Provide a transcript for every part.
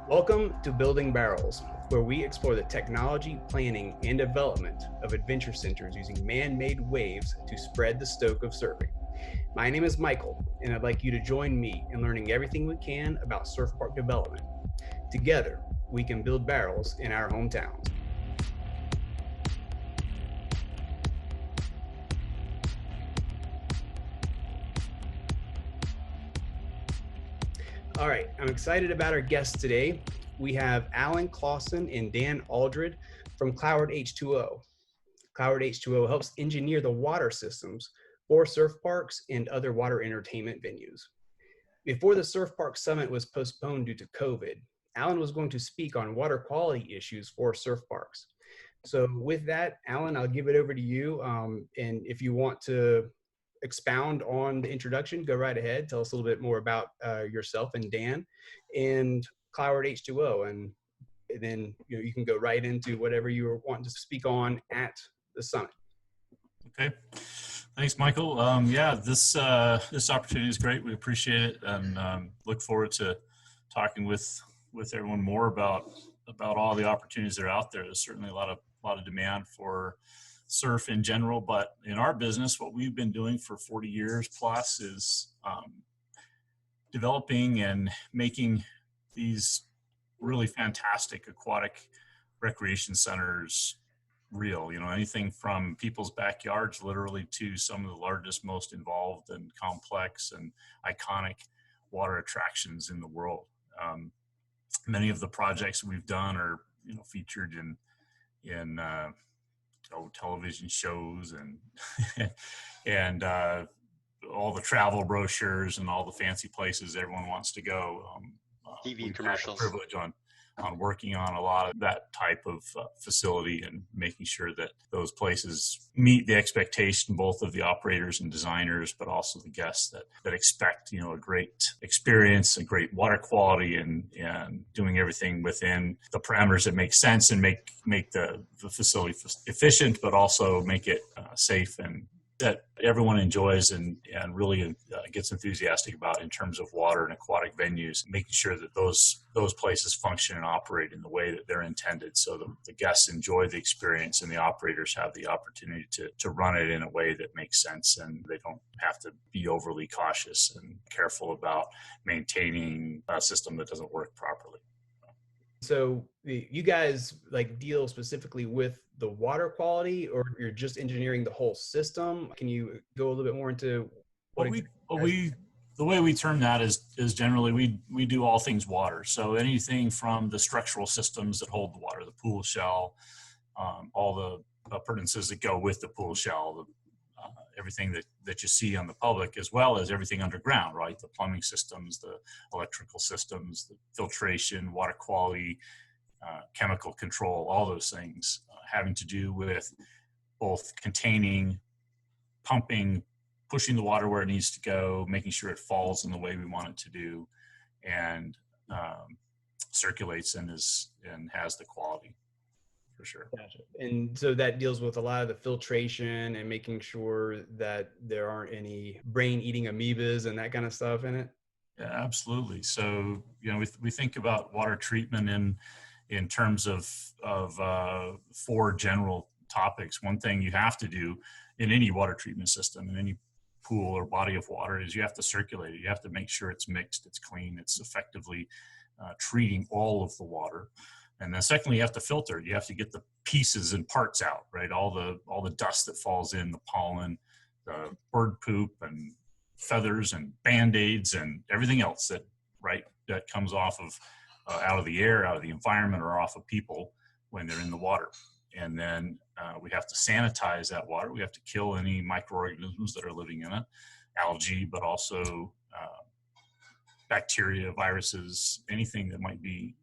Welcome to Building Barrels, where we explore the technology, planning, and development of adventure centers using man-made waves to spread the stoke of surfing. My name is Michael, and I'd like you to join me in learning everything we can about surf park development. Together, we can build barrels in our hometowns. All right, I'm excited about our guests today. We have Alan Clawson and Dan Aldred from Cloward H2O. Cloward H2O helps engineer the water systems for surf parks and other water entertainment venues. Before the Surf Park Summit was postponed due to COVID, Alan was going to speak on water quality issues for surf parks. So with that, Alan, I'll give it over to you. And if you want to expound on the introduction, go right ahead. Tell us a little bit more about yourself and Dan and Cloward H2O. And then you can go right into whatever you were wanting to speak on at the summit. Okay, thanks, Michael. Yeah, this opportunity is great. We appreciate it, and look forward to talking with everyone more about all the opportunities that are out there. There's certainly a lot of demand for surf in general, but in our business, what we've been doing for 40 years plus is developing and making these really fantastic aquatic recreation centers real. Anything from people's backyards literally to some of the largest, most involved and complex and iconic water attractions in the world. Many of the projects we've done are featured in television shows and and all the travel brochures and all the fancy places everyone wants to go. TV commercials. Privilege on working on a lot of that type of facility and making sure that those places meet the expectation both of the operators and designers, but also the guests that expect a great experience, a great water quality, and doing everything within the parameters that make sense and make the facility efficient, but also make it safe and that everyone enjoys and really gets enthusiastic about in terms of water and aquatic venues, making sure that those places function and operate in the way that they're intended, so the guests enjoy the experience and the operators have the opportunity to run it in a way that makes sense, and they don't have to be overly cautious and careful about maintaining a system that doesn't work properly. So you guys deal specifically with the water quality, or you're just engineering the whole system? Can you go a little bit more into the way we term that is generally we do all things water. So anything from the structural systems that hold the water, the pool shell, all the appurtenances that go with the pool shell, everything that you see on the public, as well as everything underground, right? The plumbing systems, the electrical systems, the filtration, water quality, chemical control, all those things having to do with both containing, pumping, pushing the water where it needs to go, making sure it falls in the way we want it to do, and circulates and has the quality. For sure. Gotcha. And so that deals with a lot of the filtration and making sure that there aren't any brain-eating amoebas and that kind of stuff in it? Yeah, absolutely. So, we think about water treatment in terms of four general topics. One thing you have to do in any water treatment system, in any pool or body of water, is you have to circulate it. You have to make sure it's mixed, it's clean, it's effectively treating all of the water. And then secondly, you have to filter. You have to get the pieces and parts out, right? All the dust that falls in, the pollen, the bird poop and feathers and Band-Aids and everything else that comes off of out of the air, out of the environment, or off of people when they're in the water. And then we have to sanitize that water. We have to kill any microorganisms that are living in it, algae, but also bacteria, viruses, anything that might be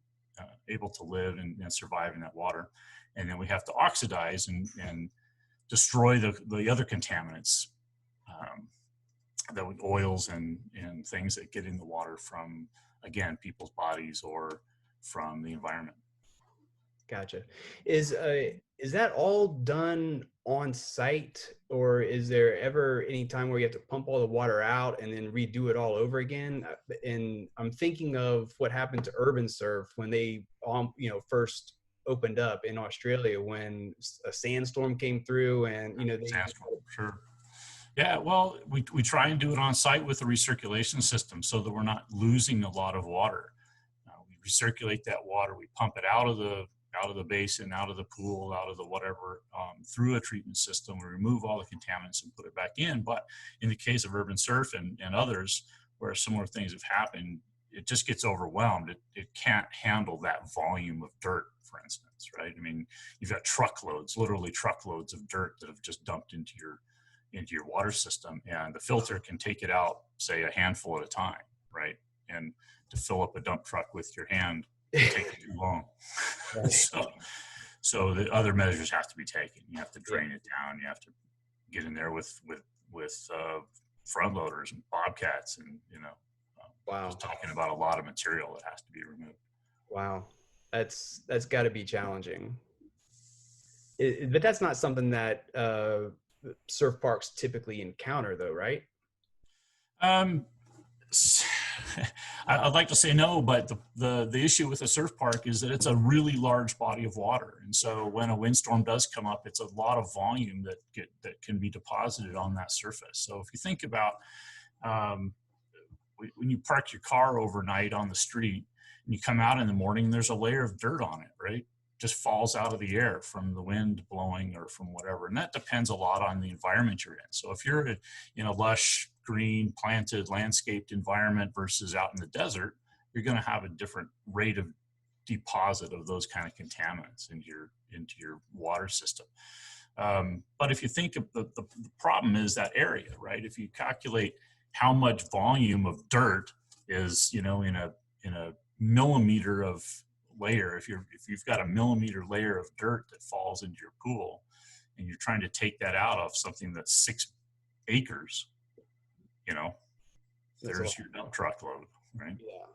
able to live and survive in that water. And then we have to oxidize and destroy the other contaminants, the oils and things that get in the water from, again, people's bodies or from the environment. Gotcha. Is that all done on site, or is there ever any time where you have to pump all the water out and then redo it all over again? And I'm thinking of what happened to Urban Surf when they, first opened up in Australia when a sandstorm came through, and Sandstorm, sure. Yeah, well, we try and do it on site with a recirculation system so that we're not losing a lot of water. We recirculate that water, we pump it out of the basin, out of the pool, out of the whatever, through a treatment system. We remove all the contaminants and put it back in. But in the case of Urban Surf and others where similar things have happened, it just gets overwhelmed. It can't handle that volume of dirt, for instance, right? I mean, you've got truckloads, literally truckloads of dirt that have just dumped into your water system, and the filter can take it out, say, a handful at a time, right? And to fill up a dump truck with your hand take too long. so the other measures have to be taken. You have to drain it down. You have to get in there with front loaders and bobcats, and wow, just talking about a lot of material that has to be removed. Wow, that's got to be challenging. But that's not something that surf parks typically encounter, though, right? I'd like to say no, but the issue with a surf park is that it's a really large body of water, and so when a windstorm does come up, it's a lot of volume that can be deposited on that surface. So if you think about when you park your car overnight on the street and you come out in the morning, there's a layer of dirt on it, right? Just falls out of the air from the wind blowing or from whatever. And that depends a lot on the environment you're in. So if you're in a lush, green, planted, landscaped environment versus out in the desert, you're going to have a different rate of deposit of those kind of contaminants into your water system. But if you think of the problem is that area, right? If you calculate how much volume of dirt is, in a millimeter of layer, if you've got a millimeter layer of dirt that falls into your pool and you're trying to take that out of something that's 6 acres, there's your dump truck load, right? Yeah.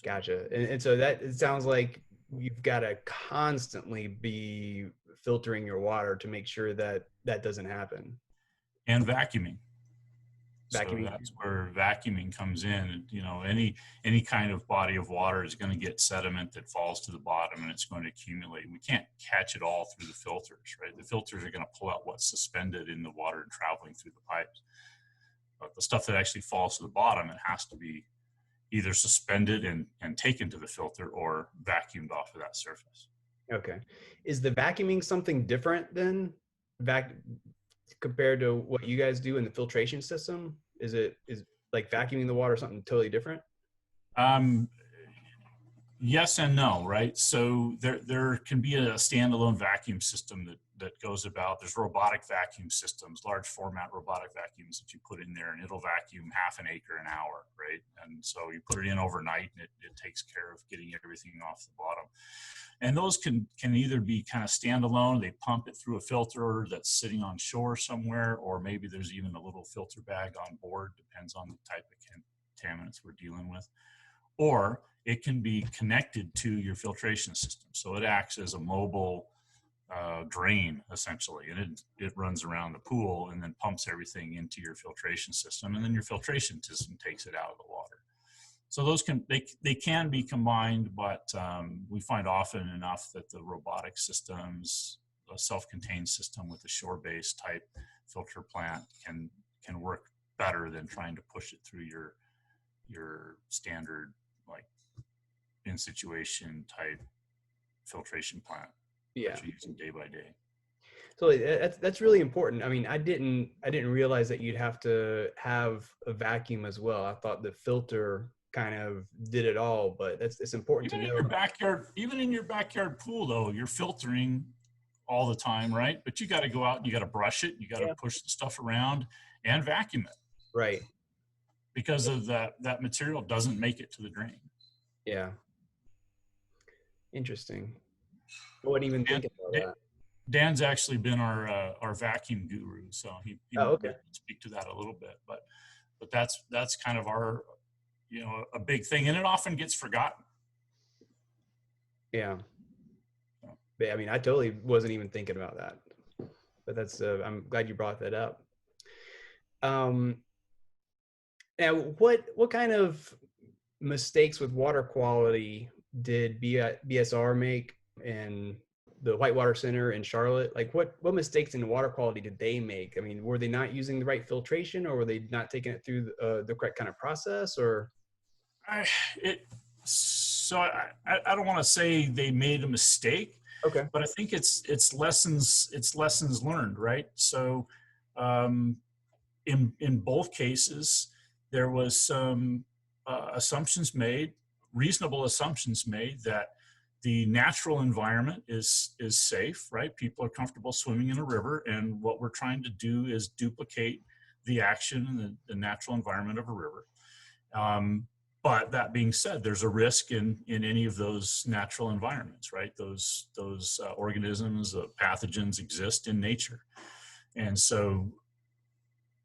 Gotcha. And so that, it sounds like you've got to constantly be filtering your water to make sure that that doesn't happen. And vacuuming. So that's where vacuuming comes in. Any kind of body of water is going to get sediment that falls to the bottom, and it's going to accumulate. We can't catch it all through the filters, right? The filters are going to pull out what's suspended in the water and traveling through the pipes. But the stuff that actually falls to the bottom, it has to be either suspended and taken to the filter or vacuumed off of that surface. Okay. Is the vacuuming something different than compared to what you guys do in the filtration system? Is like vacuuming the water something totally different? Yes and no, right? So there can be a standalone vacuum system that goes about. There's robotic vacuum systems, large format robotic vacuums that you put in there, and it'll vacuum half an acre an hour, right? And so you put it in overnight, and it takes care of getting everything off the bottom. And those can either be kind of standalone. They pump it through a filter that's sitting on shore somewhere, or maybe there's even a little filter bag on board, depends on the type of contaminants we're dealing with. Or it can be connected to your filtration system. So it acts as a mobile drain, essentially, and it runs around the pool and then pumps everything into your filtration system, and then your filtration system takes it out of the water. So those can be combined, but we find often enough that the robotic systems, a self-contained system with a shore-based type filter plant can work better than trying to push it through your standard, like, in situation type filtration plant. Yeah, that you're using day by day. So that's really important. I mean, I didn't realize that you'd have to have a vacuum as well. I thought the filter kind of did it all, but it's important Even to know. Even in your backyard pool, though, you're filtering all the time, right? But you got to go out and you got to brush it. You got to push the stuff around and vacuum it. Right. Because of that material doesn't make it to the drain. Yeah. Interesting. I wouldn't even think about that. Dan's actually been our vacuum guru, so he okay. can speak to that a little bit. But that's kind of our, a big thing, and it often gets forgotten. Yeah. I mean, I totally wasn't even thinking about that, but that's, I'm glad you brought that up. Now, what kind of mistakes with water quality did BSR make and the Whitewater Center in Charlotte? Like, what mistakes in water quality did they make? I mean, were they not using the right filtration, or were they not taking it through the correct kind of process? Or I, it, so I don't want to say they made a mistake, okay, but I think it's lessons learned, right? So in both cases, there was some assumptions made, reasonable assumptions made that the natural environment is safe, right? People are comfortable swimming in a river, and what we're trying to do is duplicate the action and the natural environment of a river. But that being said, there's a risk in any of those natural environments, right? Those organisms, pathogens exist in nature, and so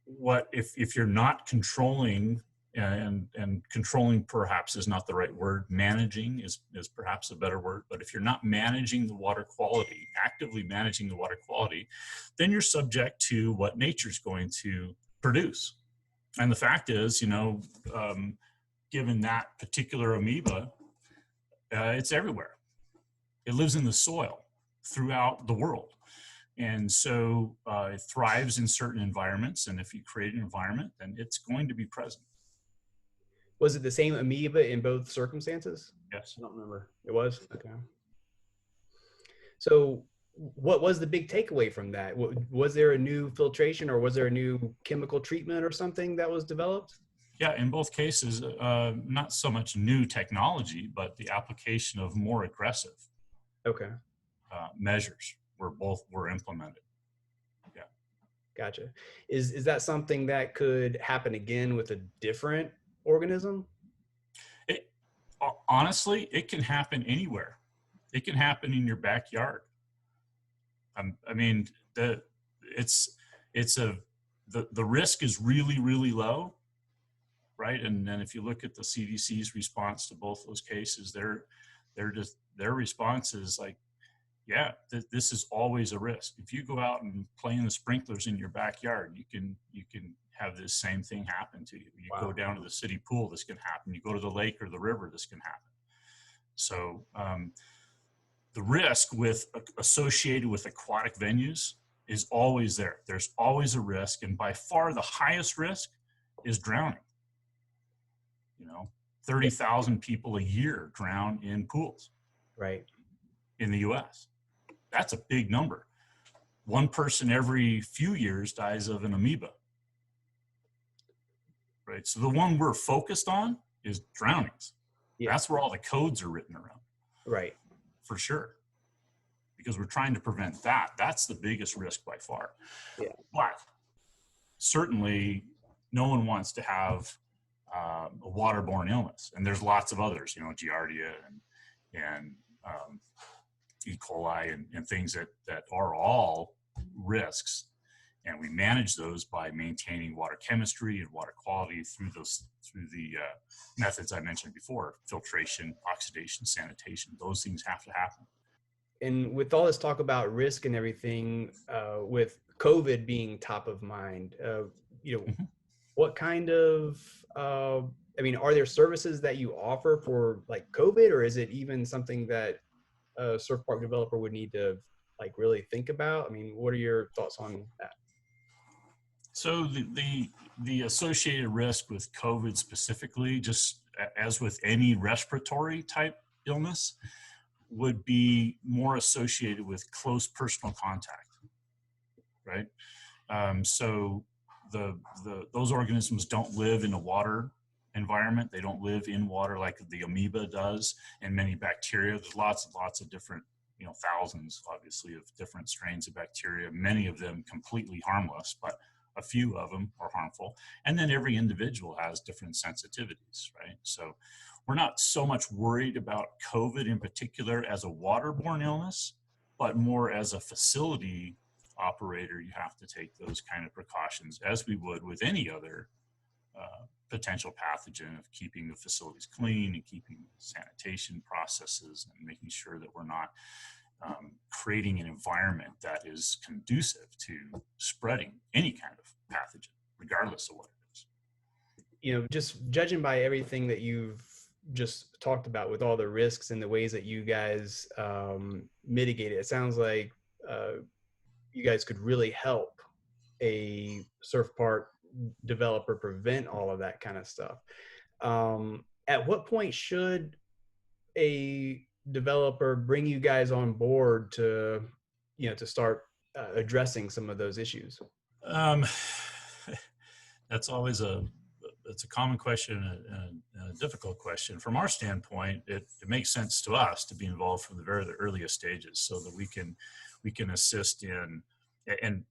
what if you're not controlling, and controlling perhaps is not the right word, managing is perhaps a better word, but if you're not managing the water quality, actively managing the water quality, then you're subject to what nature's going to produce. And the fact is, given that particular amoeba, it's everywhere. It lives in the soil throughout the world. And so it thrives in certain environments. And if you create an environment, then it's going to be present. was it the same amoeba in both circumstances? Yes. I don't remember. It was? Okay. So what was the big takeaway from that? Was there a new filtration, or was there a new chemical treatment or something that was developed? Yeah, in both cases, not so much new technology, but the application of more aggressive Okay. measures were implemented. Yeah. Gotcha. Is that something that could happen again with a different organism? Honestly, it can happen anywhere. It can happen in your backyard. I mean, the risk is really, really low, right? And then if you look at the CDC's response to both those cases, their response is like, yeah, this is always a risk. If you go out and play in the sprinklers in your backyard, you can have this same thing happen to you. You go down to the city pool, this can happen. You go to the lake or the river, this can happen. So the risk associated with aquatic venues is always there. There's always a risk, and by far the highest risk is drowning. 30,000 people a year drown in pools. Right. In the U.S. That's a big number. One person every few years dies of an amoeba. Right. So the one we're focused on is drownings. Yeah. That's where all the codes are written around. Right. For sure. Because we're trying to prevent that. That's the biggest risk by far. Yeah. But certainly no one wants to have a waterborne illness. And there's lots of others, Giardia and E. coli and things that are all risks. And we manage those by maintaining water chemistry and water quality through the methods I mentioned before: filtration, oxidation, sanitation. Those things have to happen. And with all this talk about risk and everything, with COVID being top of mind, mm-hmm. What kind of, are there services that you offer for like COVID, or is it even something that a surf park developer would need to really think about? What are your thoughts on that? So the associated risk with COVID specifically, just as with any respiratory type illness, would be more associated with close personal contact, right? So those organisms don't live in a water environment. They don't live in water like the amoeba does, and many bacteria. There's lots of different, thousands, obviously, of different strains of bacteria, many of them completely harmless, but a few of them are harmful. And then every individual has different sensitivities, right? So we're not so much worried about COVID in particular as a waterborne illness, but more as a facility operator, you have to take those kind of precautions as we would with any other potential pathogen, of keeping the facilities clean and keeping sanitation processes and making sure that we're not creating an environment that is conducive to spreading any kind of pathogen, regardless of what it is. Just judging by everything that you've just talked about with all the risks and the ways that you guys mitigate it sounds like you guys could really help a surf park developer prevent all of that kind of stuff. At what point should a developer bring you guys on board to start addressing some of those issues? That's always it's a common question and a difficult question. From our standpoint, it makes sense to us to be involved from the very earliest stages, so that we can assist in, and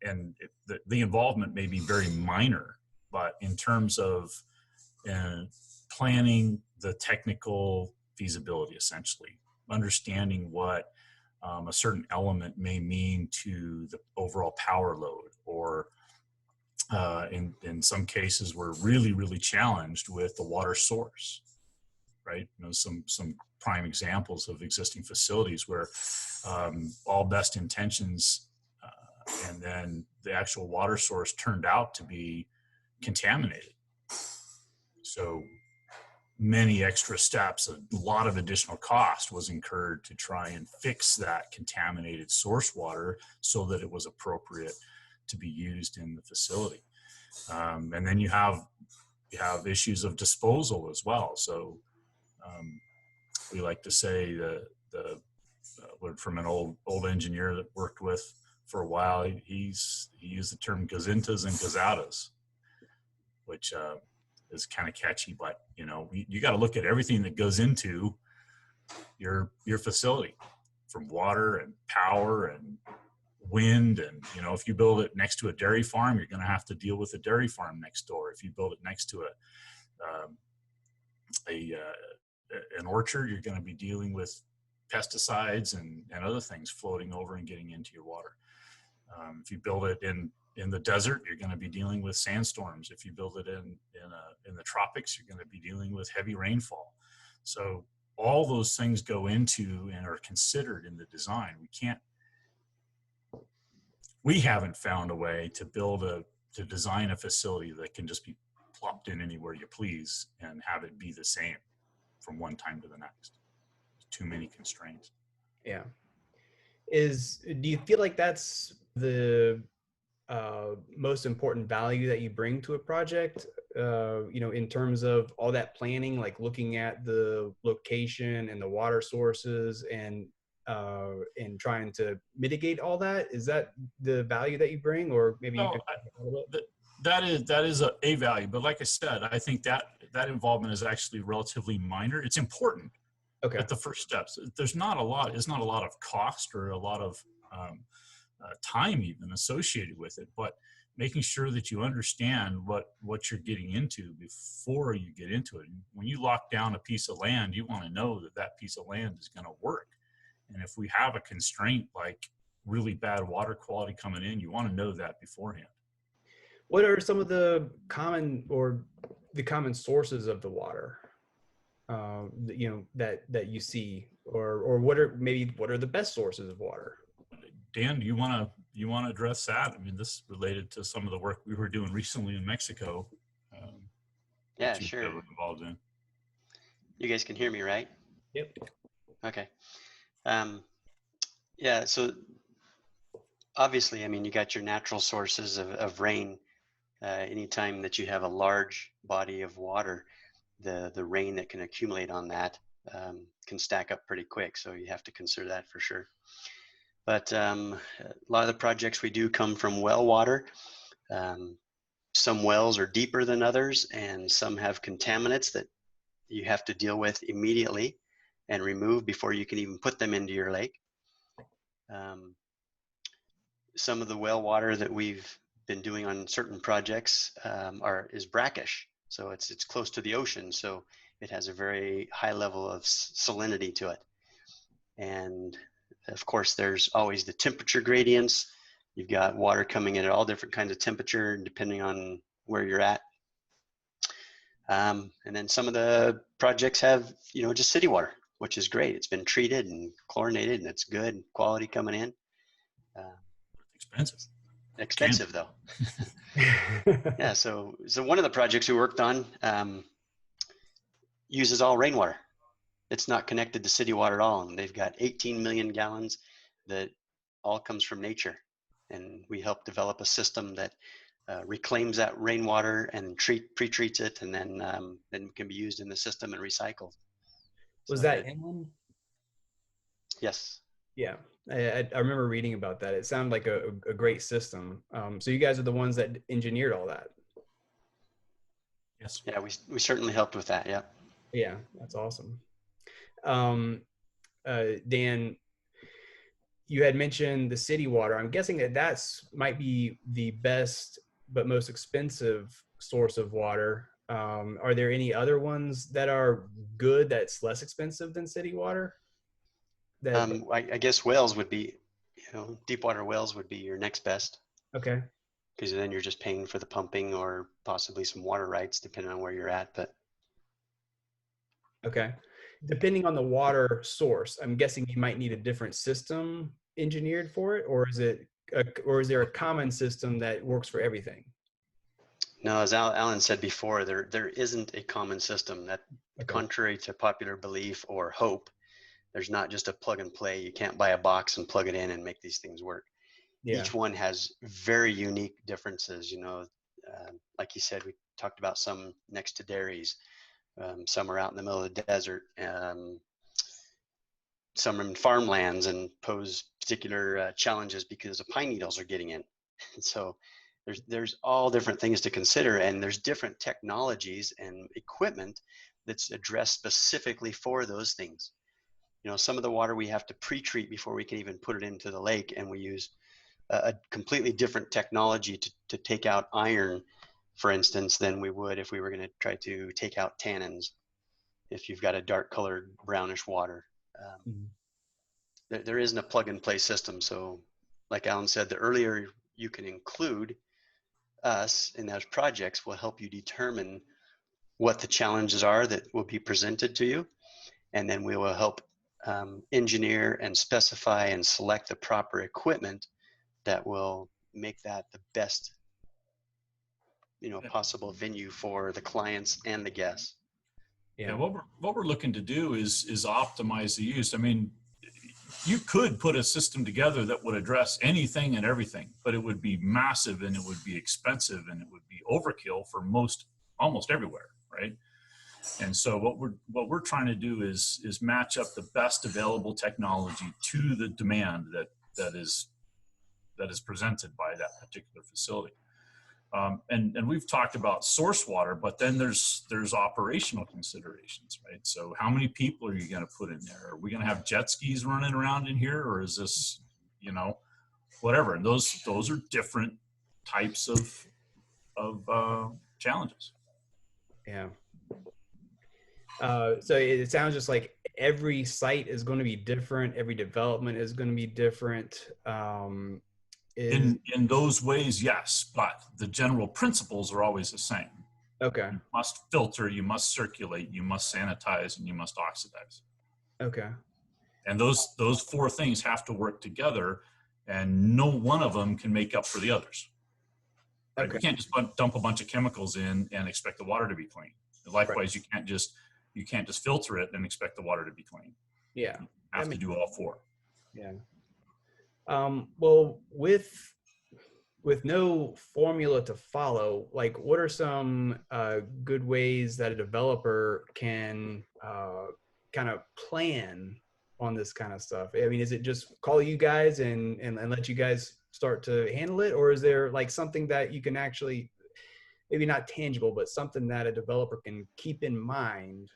the involvement may be very minor, but in terms of planning the technical feasibility, essentially understanding what a certain element may mean to the overall power load, or in some cases we're really challenged with the water source, right? Some prime examples of existing facilities where all best intentions and then the actual water source turned out to be contaminated. So many extra steps, a lot of additional cost was incurred to try and fix that contaminated source water so that it was appropriate to be used in the facility. And then you have issues of disposal as well. So we like to say from an old engineer that worked with for a while, he used the term gazintas and gazatas, which is kind of catchy, but you got to look at everything that goes into your facility, from water and power and wind. And if you build it next to a dairy farm, you're going to have to deal with a dairy farm next door. If you build it next to an orchard, you're going to be dealing with pesticides and other things floating over and getting into your water. If you build it in the desert, you're going to be dealing with sandstorms. If you build it in the tropics, you're going to be dealing with heavy rainfall. So all those things go into and are considered in the design. We haven't found a way to design a facility that can just be plopped in anywhere you please and have it be the same from one time to the next. Too many constraints. Yeah. Do you feel like that's the most important value that you bring to a project, in terms of all that planning, like looking at the location and the water sources and trying to mitigate all that? Is that the value that you bring, or maybe you could that is a value, but like I said, I think that involvement is actually relatively minor. It's important. Okay. At the first steps, there's not a lot of cost or a lot of time even associated with it, but making sure that you understand what you're getting into before you get into it. When you lock down a piece of land, you want to know that piece of land is going to work. And if we have a constraint like really bad water quality coming in, you want to know that beforehand. What are some of the common sources of the water that you see, or what are the best sources of water? Dan, do you want to address that? I mean, this related to some of the work we were doing recently in Mexico. Yeah, sure. Involved in. You guys can hear me, right? Yep. Okay. Yeah. So obviously, I mean, you got your natural sources of rain. Anytime that you have a large body of water, the rain that can accumulate on that can stack up pretty quick. So you have to consider that for sure. But a lot of the projects we do come from well water. Some wells are deeper than others, and some have contaminants that you have to deal with immediately and remove before you can even put them into your lake. Some of the well water that we've been doing on certain projects is brackish. So it's close to the ocean, so it has a very high level of salinity to it. And of course, there's always the temperature gradients. You've got water coming in at all different kinds of temperature, depending on where you're at. And then some of the projects have, just city water, which is great. It's been treated and chlorinated, and it's good quality coming in. Expensive. Expensive though. Yeah. So one of the projects we worked on uses all rainwater. It's not connected to city water at all, and they've got 18 million gallons that all comes from nature. And we helped develop a system that reclaims that rainwater and pre-treats it, and then can be used in the system and recycled. Was that inland? Yes. Yeah, I remember reading about that. It sounded like a great system. So you guys are the ones that engineered all that. Yes. Yeah, we certainly helped with that. Yeah. Yeah, that's awesome. Dan, you had mentioned the city water. I'm guessing that might be the best but most expensive source of water. Are there any other ones that are good that's less expensive than city water? I guess wells would be, deep water wells would be your next best. Okay. Because then you're just paying for the pumping or possibly some water rights, depending on where you're at. But okay, depending on the water source, I'm guessing you might need a different system engineered for it, or is there a common system that works for everything? No, as Alan said before, there isn't a common system. That, Okay. Contrary to popular belief or hope, there's not just a plug and play. You can't buy a box and plug it in and make these things work. Yeah. Each one has very unique differences. Like you said, we talked about some next to dairies. Some are out in the middle of the desert. Some are in farmlands and pose particular challenges because the pine needles are getting in. So there's all different things to consider, and there's different technologies and equipment that's addressed specifically for those things. Some of the water we have to pre-treat before we can even put it into the lake, and we use a completely different technology to take out iron, for instance, than we would if we were going to try to take out tannins if you've got a dark colored brownish water. There isn't a plug and play system. So like Alan said, the earlier you can include us in those projects will help you determine what the challenges are that will be presented to you. And then we will help engineer and specify and select the proper equipment that will make that the best possible venue for the clients and the guests. Yeah, what we're looking to do is optimize the use. I mean, you could put a system together that would address anything and everything, but it would be massive and it would be expensive and it would be overkill for almost everywhere, right? And so what we're trying to do is match up the best available technology to the demand that is presented by that particular facility. And we've talked about source water, but then there's operational considerations, right? So how many people are you going to put in there? Are we going to have jet skis running around in here, or is this, whatever? And those are different types of challenges. Yeah. So it sounds just like every site is going to be different. Every development is going to be different. In those ways, yes, but the general principles are always the same. Okay. You must filter, you must circulate, you must sanitize, and you must oxidize. Okay. And those four things have to work together, and no one of them can make up for the others. Right? Okay. You can't just dump a bunch of chemicals in and expect the water to be clean. Likewise, right. You can't just filter it and expect the water to be clean. Yeah. You have to do all four. Yeah. Well, with no formula to follow, like what are some good ways that a developer can kind of plan on this kind of stuff? I mean, is it just call you guys and let you guys start to handle it? Or is there like something that you can actually, maybe not tangible, but something that a developer can keep in mind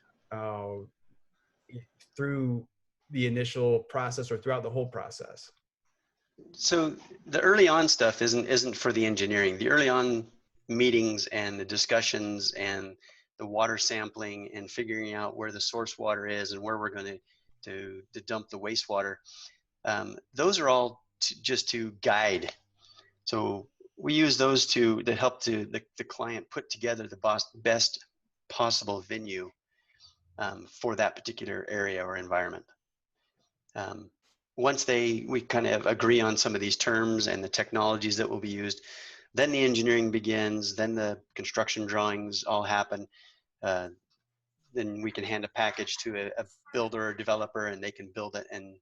through the initial process or throughout the whole process? So the early on stuff isn't for the engineering. The early on meetings and the discussions and the water sampling and figuring out where the source water is and where we're going to dump the wastewater, those are all just to guide. So we use those to help the client put together the best possible venue. for that particular area or environment. Once we kind of agree on some of these terms and the technologies that will be used, then the engineering begins, then the construction drawings all happen. Then we can hand a package to a builder or developer, and they can build it and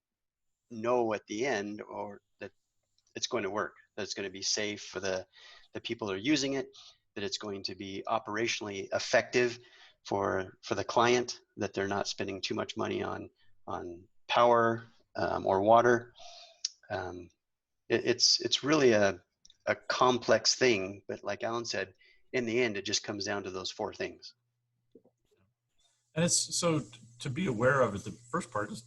know at the end or that it's going to work, that it's going to be safe for the people who are using it, that it's going to be operationally effective for the client, that they're not spending too much money on power or water. It's really a complex thing, but like Alan said, in the end, it just comes down to those 4 things. And it's so to be aware of it. The first part is,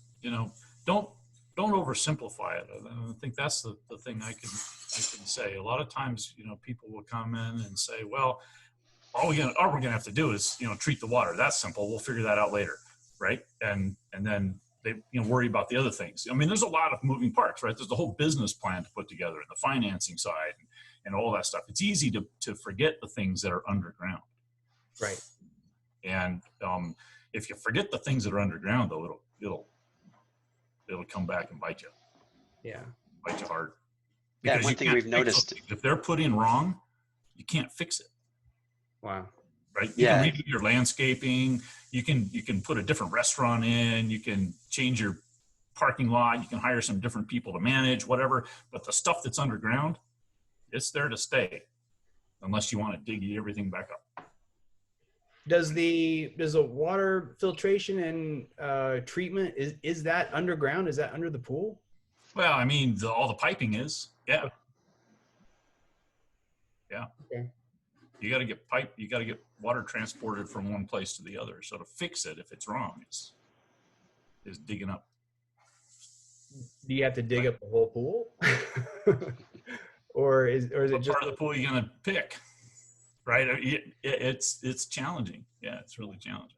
don't oversimplify it. I think that's the thing I can say. A lot of times, people will come in and say, well, all we're gonna have to do is, treat the water. That's simple. We'll figure that out later, right? And then they worry about the other things. I mean, there's a lot of moving parts, right? There's the whole business plan to put together and the financing side and all that stuff. It's easy to forget the things that are underground. Right. And if you forget the things that are underground, though, it'll come back and bite you. Yeah. Bite you hard. Yeah, Because one thing we've noticed, if they're put in wrong, you can't fix it. Wow. Right? You Yeah. can redo your landscaping. You can put a different restaurant in. You can change your parking lot. You can hire some different people to manage, whatever. But the stuff that's underground, it's there to stay, unless you want to dig everything back up. Does the water filtration and treatment, is that underground? Is that under the pool? Well, I mean, all the piping is, yeah. Yeah. Okay. You got to get water transported from one place to the other. So to fix it, if it's wrong, is digging up. Do you have to dig up the whole pool? or is it What just part of the pool are you going to pick? Right? It's challenging. Yeah, it's really challenging.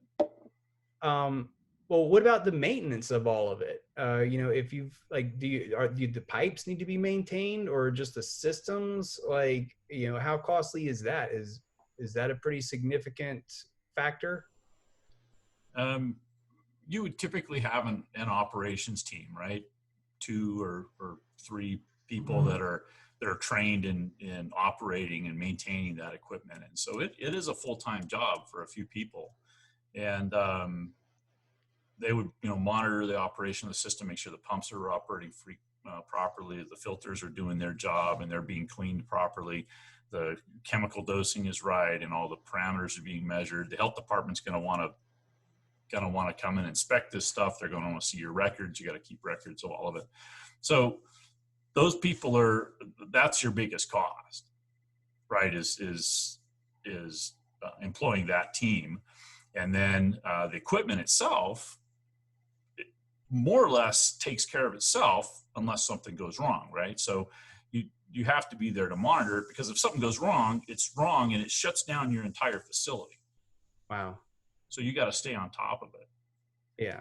well, what about the maintenance of all of it? If you've do the pipes need to be maintained, or just the systems? How costly is that? Is that a pretty significant factor? You would typically have an operations team, right? 2 or 3 people that are trained in operating and maintaining that equipment. And so it is a full-time job for a few people. And they would, monitor the operation of the system, make sure the pumps are operating properly, the filters are doing their job and they're being cleaned properly, the chemical dosing is right, and all the parameters are being measured. The health department's going to want to come and inspect this stuff. They're going to want to see your records. You got to keep records of all of it. So those people that's your biggest cost, right? Is employing that team. And then the equipment itself, it more or less takes care of itself unless something goes wrong, right? So you have to be there to monitor it, because if something goes wrong, it's wrong and it shuts down your entire facility. Wow. So you got to stay on top of it. Yeah.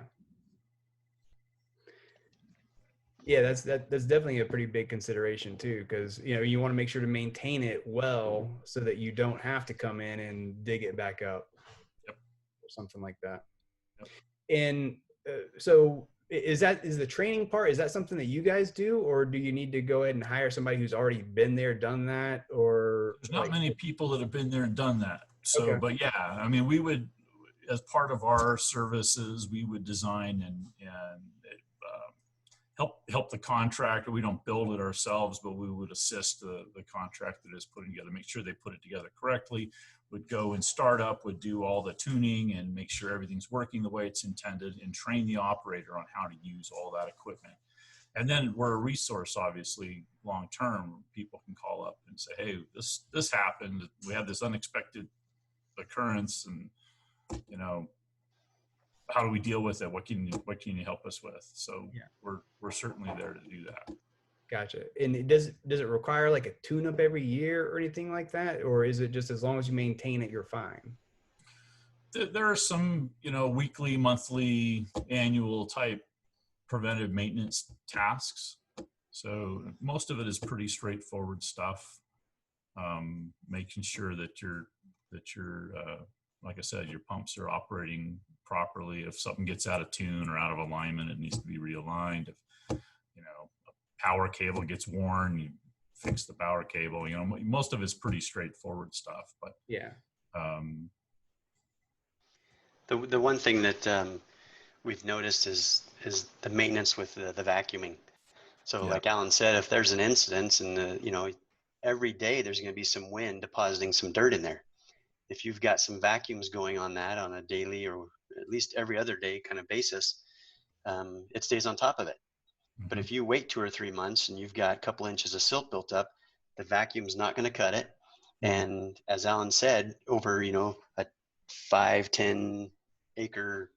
Yeah, that's definitely a pretty big consideration too, because you want to make sure to maintain it well so that you don't have to come in and dig it back up. Yep. Or something like that. Yep. And so is the training part, is that something that you guys do, or do you need to go ahead and hire somebody who's already been there, done that? Or there's not many people that have been there and done that. So, okay. But yeah, I mean, we would, as part of our services, we would design and help the contractor. We don't build it ourselves, but we would assist the contractor that is putting together, make sure they put it together correctly, would go and start up, would do all the tuning and make sure everything's working the way it's intended, and train the operator on how to use all that equipment. And then we're a resource, obviously, long term. People can call up and say, hey, this happened. We had this unexpected occurrence, and how do we deal with it? What can you help us with? So yeah, we're certainly there to do that. Gotcha. And does it require like a tune-up every year or anything like that, or is it just as long as you maintain it, you're fine? There are some weekly, monthly, annual type preventive maintenance tasks. So most of it is pretty straightforward stuff. Making sure that your like I said, your pumps are operating properly. If something gets out of tune or out of alignment, it needs to be realigned. If, you know, a power cable gets worn, you fix the power cable. You know, most of it's pretty straightforward stuff, but Yeah. The one thing that we've noticed is the maintenance with the vacuuming. So like Alan said, if there's an incident and you know, every day there's going to be some wind depositing some dirt in there. If you've got some vacuums going on that on a daily or at least every other day kind of basis, it stays on top of it. But if you wait 2 or 3 months and you've got a couple inches of silt built up, the vacuum's not going to cut it. And as Alan said, over, you know, a 5-10 acre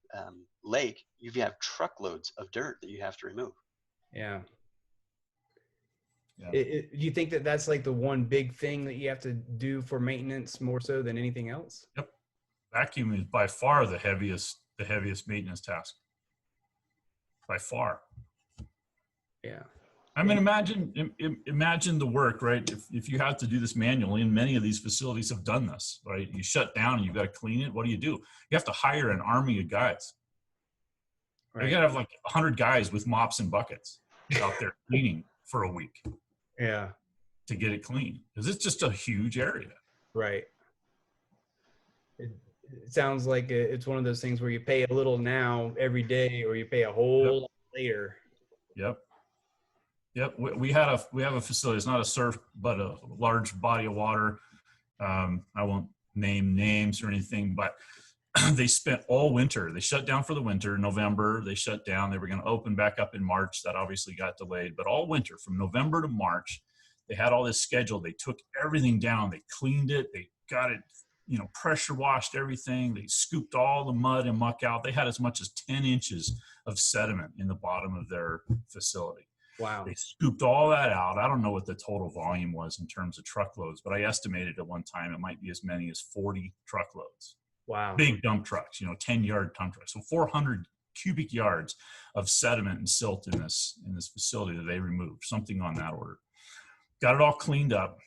lake, you have truckloads of dirt that you have to remove. Yeah. Do you think that that's like the one big thing that you have to do for maintenance more so than anything else? Yep. Vacuum is by far the heaviest maintenance task. By far. Yeah. I mean, imagine the work, right? If you have to do this manually, and many of these facilities have done this, right? You shut down and you've got to clean it. What do? You have to hire an army of guys. Right. You got to have like 100 guys with mops and buckets out there cleaning for a week. Yeah. To get it clean, because it's just a huge area. Right. It sounds like it's one of those things where you pay a little now every day, or you pay a whole lot later. Yep. We have a facility. It's not a surf, but a large body of water. I won't name names or anything, but they spent all winter. They shut down for the winter. November, they shut down. They were going to open back up in March. That obviously got delayed. But all winter, from November to March, they had all this scheduled. They took everything down. They cleaned it. They got it, you know, pressure washed everything. They scooped all the mud and muck out. They had as much as 10 inches of sediment in the bottom of their facility. Wow. They scooped all that out. I don't know what the total volume was in terms of truckloads, but I estimated at one time it might be as many as 40 truckloads. Wow. Big dump trucks, you know, 10-yard dump trucks. So 400 cubic yards of sediment and silt in this facility that they removed, something on that order. Got it all cleaned up,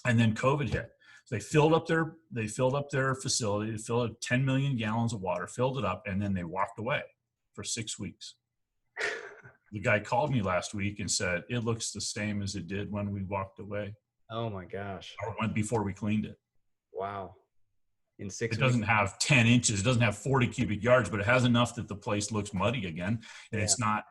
and then COVID hit. So they filled up their facility. They filled up 10 million gallons of water, filled it up, and then they walked away for 6 weeks. The guy called me last week and said, it looks the same as it did when we walked away. Oh my gosh. Or went before we cleaned it. Wow. In 6 weeks. It doesn't have 10 inches. It doesn't have 40 cubic yards, but it has enough that the place looks muddy again. And it's not,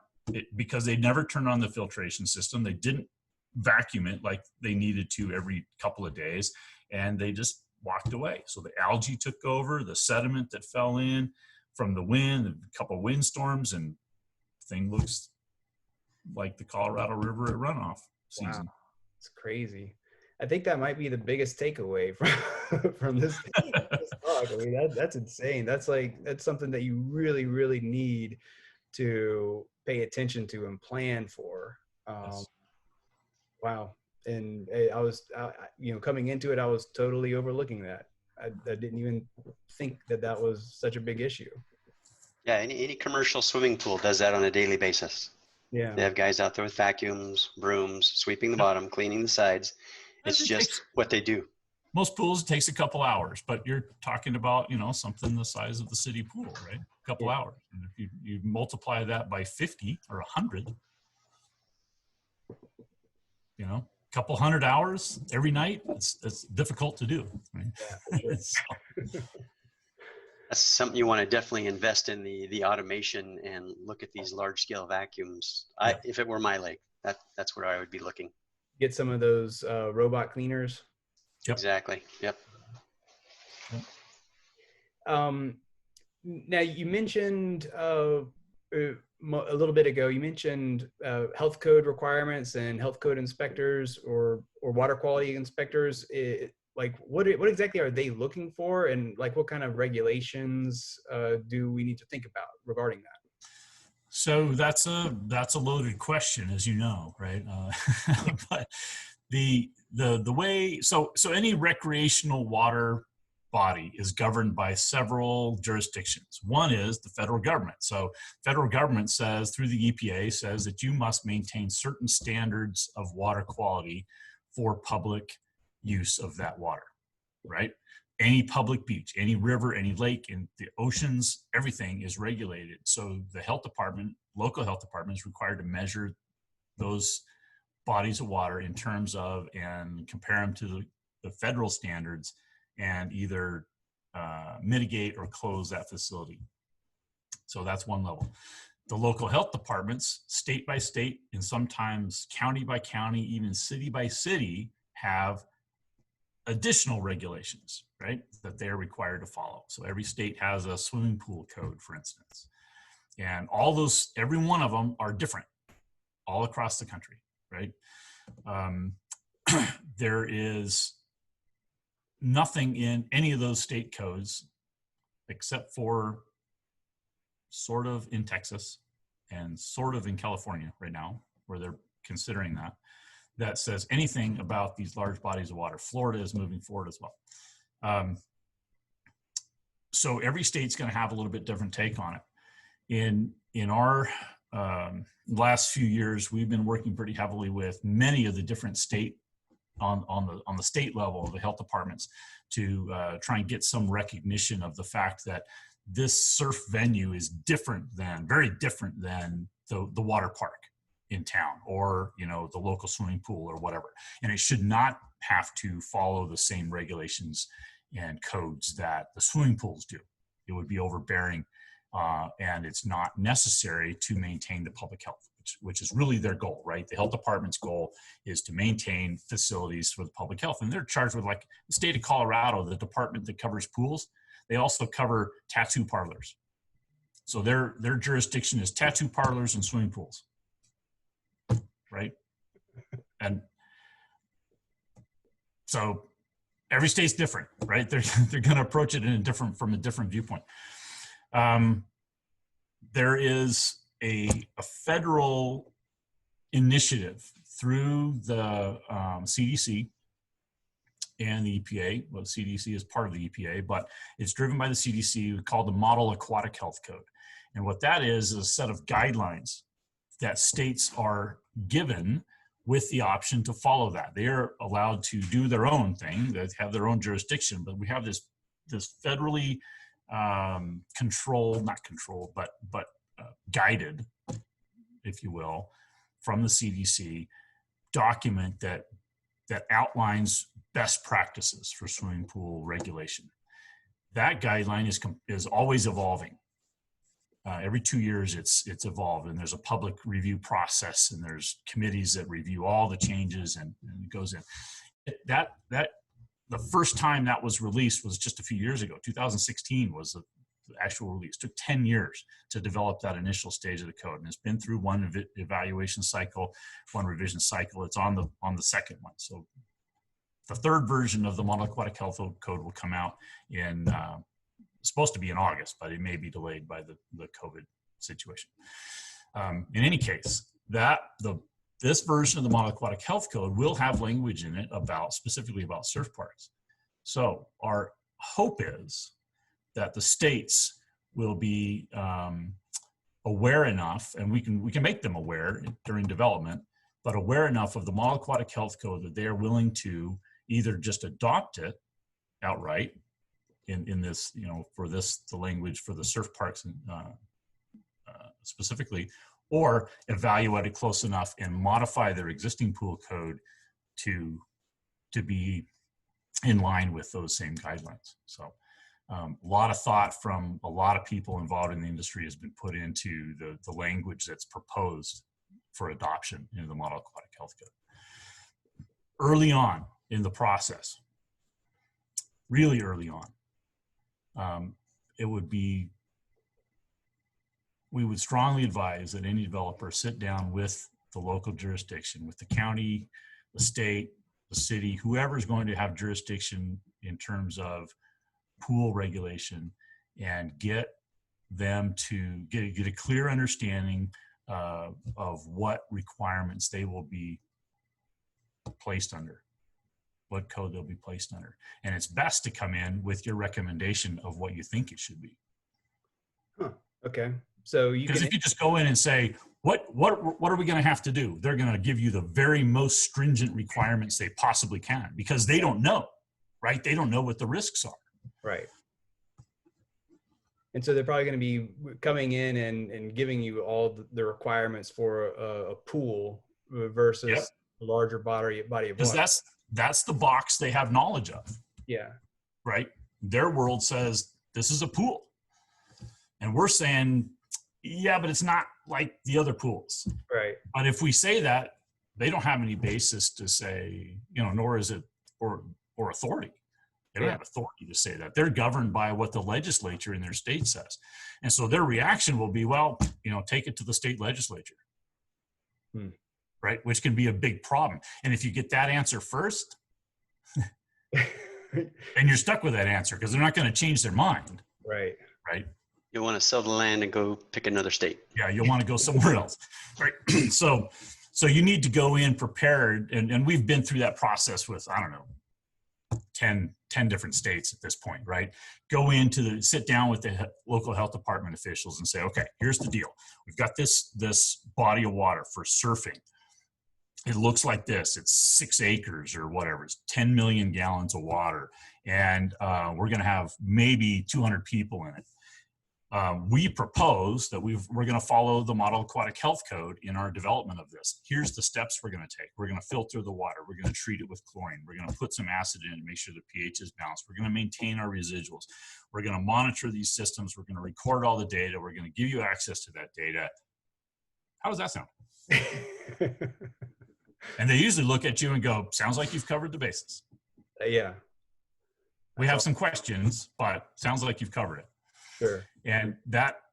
because they never turned on the filtration system. They didn't vacuum it like they needed to every couple of days. And they just walked away. So the algae took over, the sediment that fell in from the wind, a couple of windstorms, and thing looks like the Colorado River at runoff season. Wow. It's crazy. I think that might be the biggest takeaway from this talk. I mean, that's insane. That's something that you really, really need to pay attention to and plan for. Yes. Wow. And I was, you know, coming into it, I was totally overlooking that. I didn't even think that was such a big issue. Yeah, any commercial swimming pool does that on a daily basis. Yeah. They have guys out there with vacuums, brooms, sweeping the bottom, cleaning the sides. It's just what they do. Most pools, it takes a couple hours, but you're talking about, you know, something the size of the city pool, right? A couple hours. And if you multiply that by 50 or 100, you know, a couple hundred hours every night, it's difficult to do. Right? Yeah, for sure. That's something you want to definitely invest in, the automation, and look at these large scale vacuums. If it were my lake, that's where I would be looking. Get some of those robot cleaners. Yep. Exactly. Yep. Now you mentioned a little bit ago, you mentioned health code requirements and health code inspectors or water quality inspectors. Like what exactly are they looking for, and like what kind of regulations do we need to think about regarding that? So that's a loaded question, as you know, right? But the way so any recreational water body is governed by several jurisdictions. One is the federal government. So federal government says, through the EPA, says that you must maintain certain standards of water quality for public use of that water, right? any public beach, any river, any lake, in the oceans, everything is regulated. So the health department, local health department, is required to measure those bodies of water in terms of and compare them to the federal standards and either mitigate or close that facility. So that's one level. The local health departments, state by state, and sometimes county by county, even city by city, have additional regulations, right, that they're required to follow. So every state has a swimming pool code, for instance. And all those, every one of them are different all across the country, right? There is nothing in any of those state codes except for sort of in Texas and sort of in California right now, where they're considering that, that says anything about these large bodies of water. Florida is moving forward as well. So every state's going to have a little bit different take on it. In our last few years, we've been working pretty heavily with many of the different state on the state level of the health departments to try and get some recognition of the fact that this surf venue is different than, very different than the water park in town, or the local swimming pool or whatever. And it should not have to follow the same regulations and codes that the swimming pools do. It would be overbearing, and it's not necessary to maintain the public health, which is really their goal, right? The health department's goal is to maintain facilities for the public health. And they're charged with, like the state of Colorado, the department that covers pools, they also cover tattoo parlors. So their jurisdiction is tattoo parlors and swimming pools, right? And so every state's different, right? They're going to approach it from a different viewpoint. There is a federal initiative through the CDC and the EPA. Well, the CDC is part of the EPA, but it's driven by the CDC, called the Model Aquatic Health Code. And what that is a set of guidelines that states are given with the option to follow that. They are allowed to do their own thing, they have their own jurisdiction, but we have this federally guided, if you will, from the CDC document that outlines best practices for swimming pool regulation. That guideline is always evolving. Every 2 years it's evolved, and there's a public review process, and there's committees that review all the changes, and it goes in. That the first time that was released was just a few years ago. 2016 was the actual release. It took 10 years to develop that initial stage of the code, and it's been through one evaluation cycle, one revision cycle. It's on the second one. So the third version of the Model Aquatic Health Code will come out in supposed to be in August, but it may be delayed by the COVID situation. In any case, this version of the Model Aquatic Health Code will have language in it specifically about surf parks. So our hope is that the states will be aware enough, and we can make them aware during development, but aware enough of the Model Aquatic Health Code that they are willing to either just adopt it outright in this, the language for the surf parks specifically, or evaluate it close enough and modify their existing pool code to be in line with those same guidelines. So a lot of thought from a lot of people involved in the industry has been put into the language that's proposed for adoption into the Model Aquatic Health Code. Early on in the process, really early on, we would strongly advise that any developer sit down with the local jurisdiction, with the county, the state, the city, whoever is going to have jurisdiction in terms of pool regulation, and get them to get a clear understanding of what requirements they will be placed under, what code they'll be placed under. And it's best to come in with your recommendation of what you think it should be. Huh. Okay. So because if you just go in and say, what are we going to have to do? They're going to give you the very most stringent requirements they possibly can, because they don't know, right? They don't know what the risks are. Right. And so they're probably going to be coming in and giving you all the requirements for a pool versus Yep. a larger body of Because water. that's the box they have knowledge of, Yeah. right? Their world says this is a pool. And we're saying, yeah, but it's not like the other pools. Right. But if we say that, they don't have any basis to say, nor is it or authority. They don't have authority to say that. They're governed by what the legislature in their state says. And so their reaction will be, well, take it to the state legislature. Right? Which can be a big problem. And if you get that answer first, then you're stuck with that answer because they're not going to change their mind. Right. Right. You want to sell the land and go pick another state. Yeah, you'll want to go somewhere else. Right. So you need to go in prepared. And we've been through that process with, I don't know, 10 different states at this point, right? Go sit down with the local health department officials and say, okay, here's the deal. We've got this body of water for surfing. It looks like this. It's 6 acres or whatever. It's 10 million gallons of water. And we're going to have maybe 200 people in it. We propose that we're going to follow the Model Aquatic Health Code in our development of this. Here's the steps we're going to take. We're going to filter the water. We're going to treat it with chlorine. We're going to put some acid in to make sure the pH is balanced. We're going to maintain our residuals. We're going to monitor these systems. We're going to record all the data. We're going to give you access to that data. How does that sound? And they usually look at you and go, sounds like you've covered the bases. Yeah. We have some questions, but sounds like you've covered it. Sure. And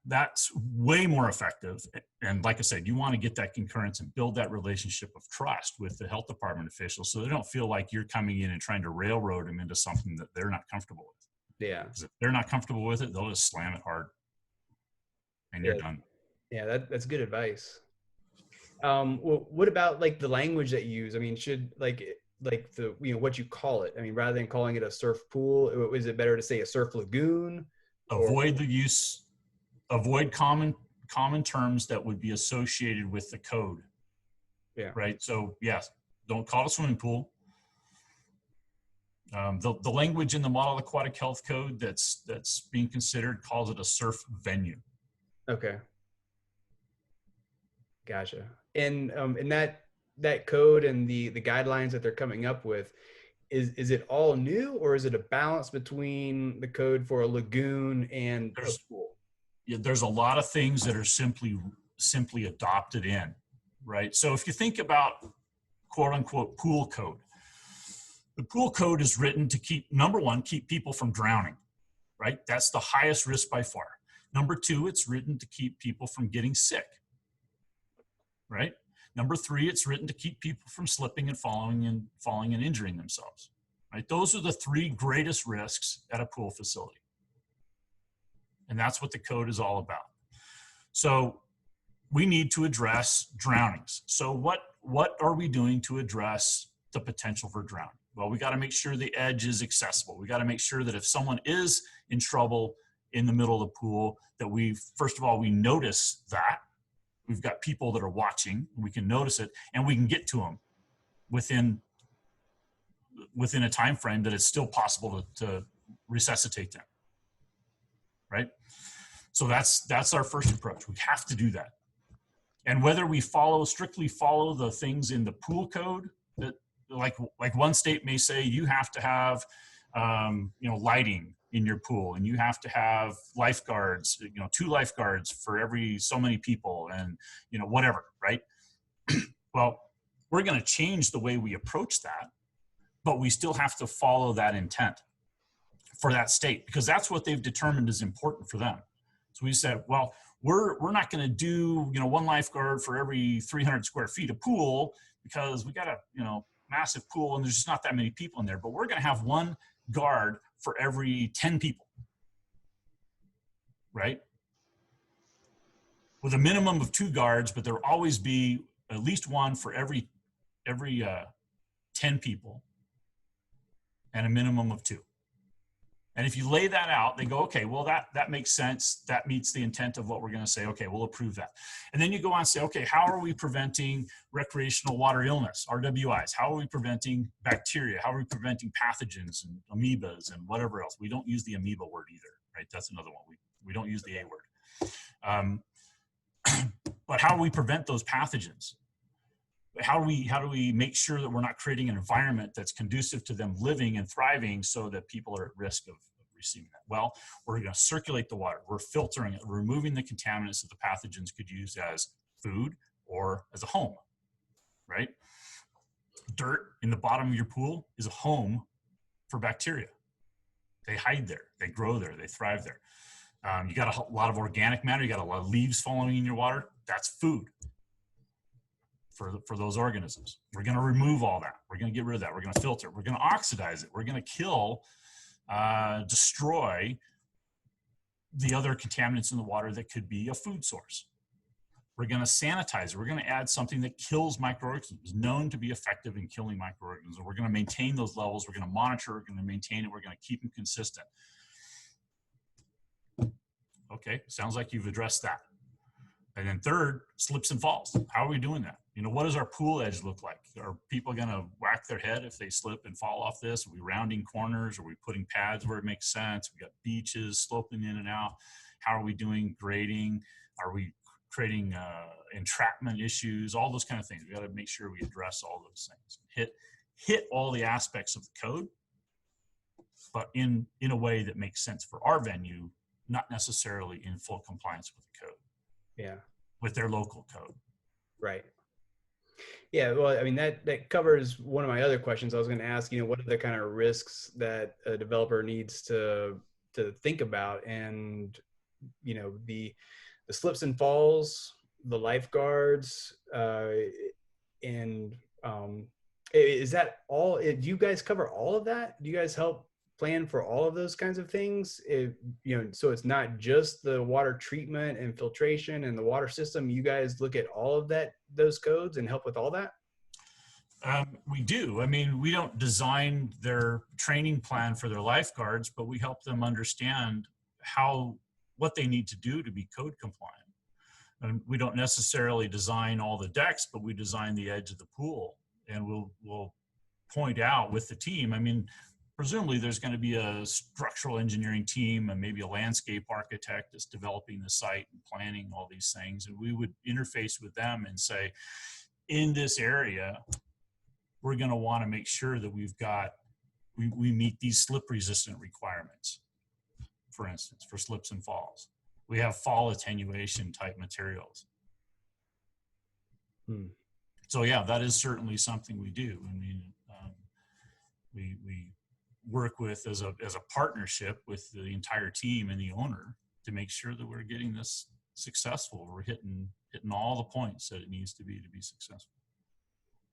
that's way more effective. And like I said, you want to get that concurrence and build that relationship of trust with the health department officials so they don't feel like you're coming in and trying to railroad them into something that they're not comfortable with. Yeah. Because if they're not comfortable with it, they'll just slam it hard. And you're done. Yeah, that's good advice. Well, what about like the language that you use? I mean, should like the what you call it? I mean, rather than calling it a surf pool, is it better to say a surf lagoon? Avoid common terms that would be associated with the code. Yeah. Right. So yes, don't call it a swimming pool. The language in the Model Aquatic Health Code that's being considered calls it a surf venue. Okay. Gotcha. And that code and the guidelines that they're coming up with, is it all new, or is it a balance between the code for a lagoon and a pool? Yeah, there's a lot of things that are simply adopted in, right? So if you think about quote unquote pool code, the pool code is written to keep people from drowning, right? That's the highest risk by far. Number 2, it's written to keep people from getting sick, right? Number 3, it's written to keep people from slipping and falling and injuring themselves, right? Those are the 3 greatest risks at a pool facility. And that's what the code is all about. So we need to address drownings. So what are we doing to address the potential for drowning? Well, we got to make sure the edge is accessible. We got to make sure that if someone is in trouble in the middle of the pool, that first of all, we notice that. We've got people that are watching, we can notice it, and we can get to them within a time frame that it's still possible to resuscitate them, right? So that's our first approach. We have to do that. And whether we strictly follow the things in the pool code, that like one state may say you have to have lighting in your pool, and you have to have lifeguards, 2 lifeguards for every so many people, and whatever, right? Well, we're going to change the way we approach that, but we still have to follow that intent for that state, because that's what they've determined is important for them. So we said, well, we're not going to do 1 lifeguard for every 300 square feet of pool, because we got a massive pool and there's just not that many people in there, but we're going to have 1 guard for every 10 people, right? With a minimum of 2 guards, but there will always be at least 1 for every 10 people, and a minimum of 2. And if you lay that out, they go, okay, well, that makes sense. That meets the intent of what we're going to say. Okay, we'll approve that. And then you go on and say, okay, how are we preventing recreational water illness, RWIs? How are we preventing bacteria? How are we preventing pathogens and amoebas and whatever else? We don't use the amoeba word either, right? That's another one. We don't use the A word. But how do we prevent those pathogens? How do we make sure that we're not creating an environment that's conducive to them living and thriving so that people are at risk of receiving that? Well, we're going to circulate the water. We're filtering it, removing the contaminants that the pathogens could use as food or as a home, right? Dirt in the bottom of your pool is a home for bacteria. They hide there, they grow there, they thrive there. You got a lot of organic matter, you got a lot of leaves falling in your water, that's food for those organisms. We're going to remove all that. We're going to get rid of that. We're going to filter. We're going to oxidize it. We're going to kill, destroy the other contaminants in the water that could be a food source. We're going to sanitize it. We're going to add something that kills microorganisms, known to be effective in killing microorganisms. We're going to maintain those levels. We're going to monitor. We're going to maintain it. We're going to keep them consistent. Okay, sounds like you've addressed that. And then third, slips and falls. How are we doing that? You know, what does our pool edge look like? Are people going to whack their head if they slip and fall off this? Are we rounding corners? Are we putting pads where it makes sense? We got beaches sloping in and out. How are we doing grading? Are we creating entrapment issues? All those kind of things. We got to make sure we address all those things. Hit all the aspects of the code, but in a way that makes sense for our venue, not necessarily in full compliance with the code. Yeah. With their local code. Right. Yeah. Well, I mean, that covers one of my other questions. I was going to ask, you know, what are the kind of risks that a developer needs to think about? And, you know, the slips and falls, the lifeguards, and is that all? Do you guys cover all of that? Do you guys help plan for all of those kinds of things? You know, so it's not just the water treatment and filtration and the water system. You guys look at all of those codes and help with all that? We do. I mean, we don't design their training plan for their lifeguards, but we help them understand what they need to do to be code compliant. And we don't necessarily design all the decks, but we design the edge of the pool, and we'll point out with the team. I mean, presumably there's going to be a structural engineering team and maybe a landscape architect that's developing the site and planning all these things. And we would interface with them and say, in this area, we're going to want to make sure that we meet these slip resistant requirements. For instance, for slips and falls, we have fall attenuation type materials. So yeah, that is certainly something we do. I mean, we work with as a partnership with the entire team and the owner to make sure that we're getting this successful. We're hitting all the points that it needs to be successful.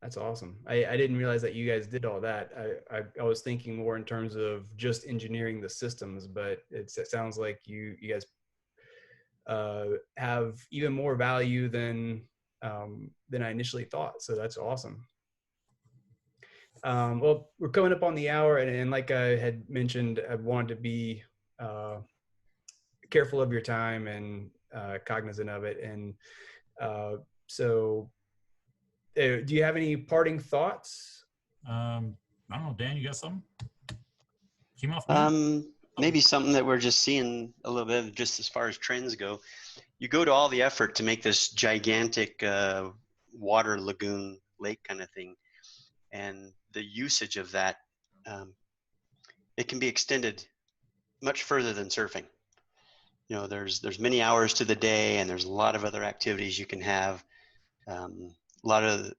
That's awesome. I didn't realize that you guys did all that. I was thinking more in terms of just engineering the systems, but it sounds like you guys have even more value than I initially thought. So that's awesome. Well, we're coming up on the hour, and like I had mentioned, I wanted to be careful of your time and cognizant of it. And so do you have any parting thoughts? I don't know, Dan, you got something? Came off maybe something that we're just seeing a little bit of, just as far as trends go. You go to all the effort to make this gigantic water lagoon lake kind of thing, and the usage of that, it can be extended much further than surfing. You know, there's many hours to the day, and there's a lot of other activities you can have. A lot of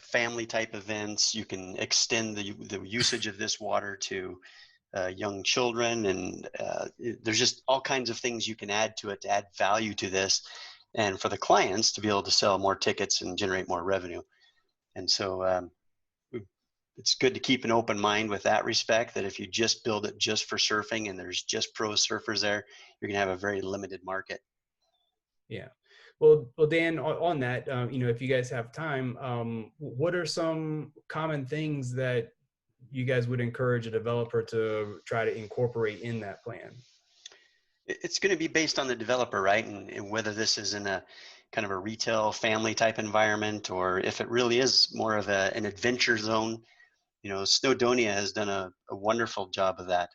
family type events. You can extend the usage of this water to young children, and there's just all kinds of things you can add to it to add value to this, and for the clients to be able to sell more tickets and generate more revenue. And so it's good to keep an open mind with that respect, that if you just build it just for surfing and there's just pro surfers there, you're going to have a very limited market. Yeah. Well, Dan, on that, you know, if you guys have time, what are some common things that you guys would encourage a developer to try to incorporate in that plan? It's going to be based on the developer, right? And whether this is in a kind of a retail family type environment, or if it really is more of an adventure zone. You know, Snowdonia has done a wonderful job of that.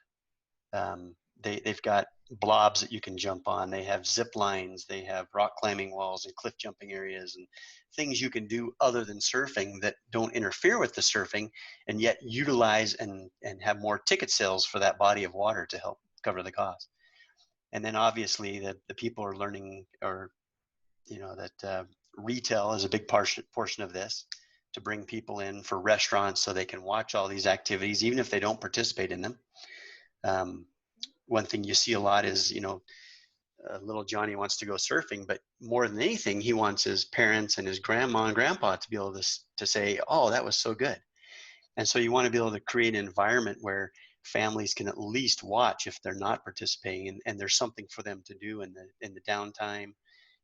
They've got blobs that you can jump on. They have zip lines. They have rock climbing walls and cliff jumping areas and things you can do other than surfing that don't interfere with the surfing, and yet utilize and have more ticket sales for that body of water to help cover the cost. And then obviously the people are learning, or, you know, that retail is a big portion of this, to bring people in for restaurants so they can watch all these activities, even if they don't participate in them. One thing you see a lot is, you know, little Johnny wants to go surfing, but more than anything, he wants his parents and his grandma and grandpa to be able to say, oh, that was so good. And so you want to be able to create an environment where families can at least watch if they're not participating, and there's something for them to do in the downtime.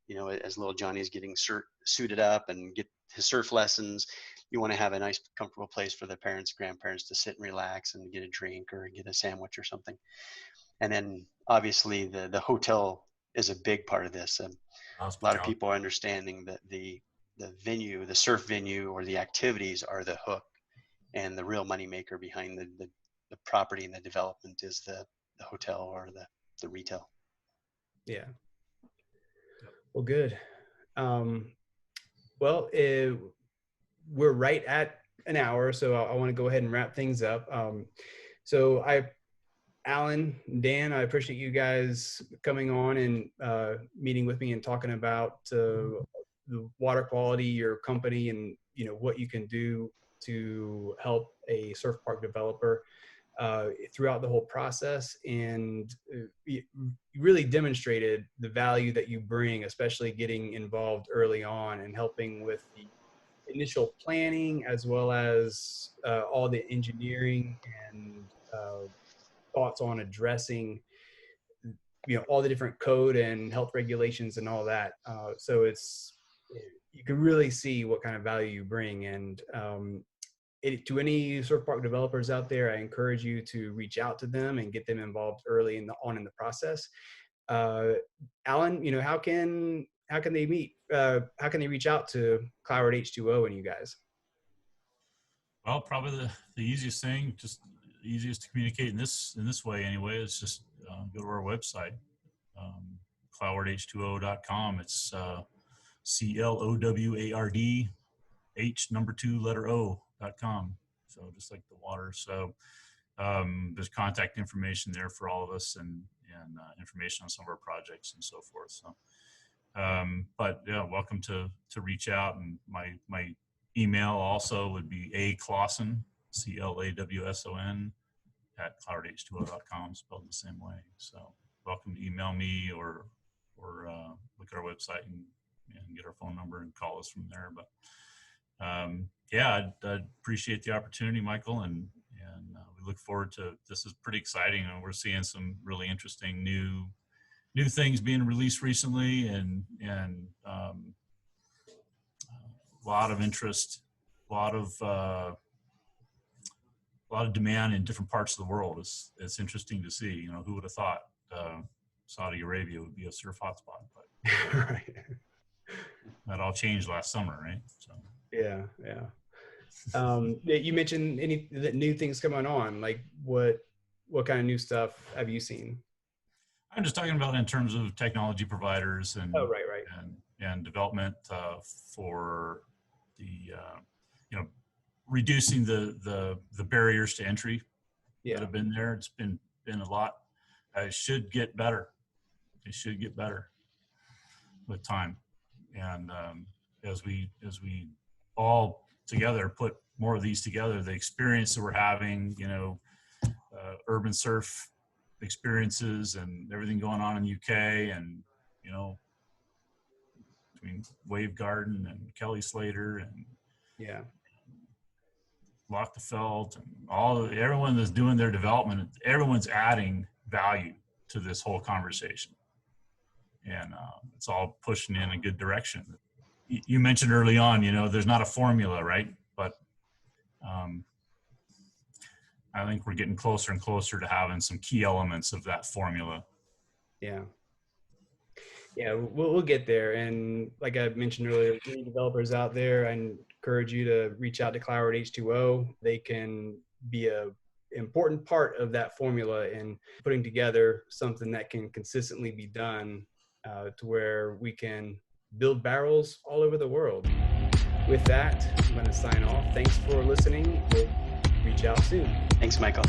You know, as little Johnny's getting suited up and get his surf lessons, you want to have a nice, comfortable place for the parents, grandparents to sit and relax and get a drink or get a sandwich or something. And then obviously the hotel is a big part of this. A lot of people are understanding that the venue, the surf venue or the activities are the hook, and the real moneymaker behind the property and the development is the hotel or the retail. Yeah. Well, good. Well, we're right at an hour, so I want to go ahead and wrap things up. So Alan, Dan, I appreciate you guys coming on and meeting with me and talking about the water quality, your company, and, you know, what you can do to help a surf park developer throughout the whole process. And you really demonstrated the value that you bring, especially getting involved early on and helping with the initial planning, as well as all the engineering and thoughts on addressing, you know, all the different code and health regulations and all that. So you can really see what kind of value you bring. And to any surf park developers out there, I encourage you to reach out to them and get them involved early in the process. Alan, you know, how can they meet? How can they reach out to Cloward H2O and you guys? Well, probably the easiest thing, just easiest to communicate in this way anyway, is just go to our website, clowardh2o.com. It's CLOWARD H2O.com. So just like the water. So there's contact information there for all of us, and information on some of our projects and so forth. So, but yeah, welcome to reach out. And my email also would be Clawson, CLAWSON @clowardh2o.com, spelled the same way. So welcome to email me or look at our website and get our phone number and call us from there. But yeah, I'd appreciate the opportunity, Michael, and we look forward to this. Is pretty exciting, and we're seeing some really interesting new things being released recently, and a lot of interest, a lot of demand in different parts of the world. It's interesting to see. You know, who would have thought Saudi Arabia would be a surf hotspot? But Right. That all changed last summer, right? So Yeah. You mentioned any new things coming on. Like what kind of new stuff have you seen? I'm just talking about in terms of technology providers and right. and development for the reducing the barriers to entry that have been there. It's been a lot. It should get better. It should get better with time, and as we all together put more of these together, the experience that we're having, you know, urban surf experiences and everything going on in the UK, and, you know, between Wave Garden and Kelly Slater and Lochtefeld and everyone that's doing their development, everyone's adding value to this whole conversation, and it's all pushing in a good direction. You mentioned early on, you know, there's not a formula, right? But I think we're getting closer and closer to having some key elements of that formula. Yeah. Yeah, we'll get there. And like I mentioned earlier, any developers out there, I encourage you to reach out to Cloward H2O. They can be a important part of that formula in putting together something that can consistently be done to where we can build barrels all over the world. With that, I'm going to sign off. Thanks for listening. We'll reach out soon. Thanks, Michael.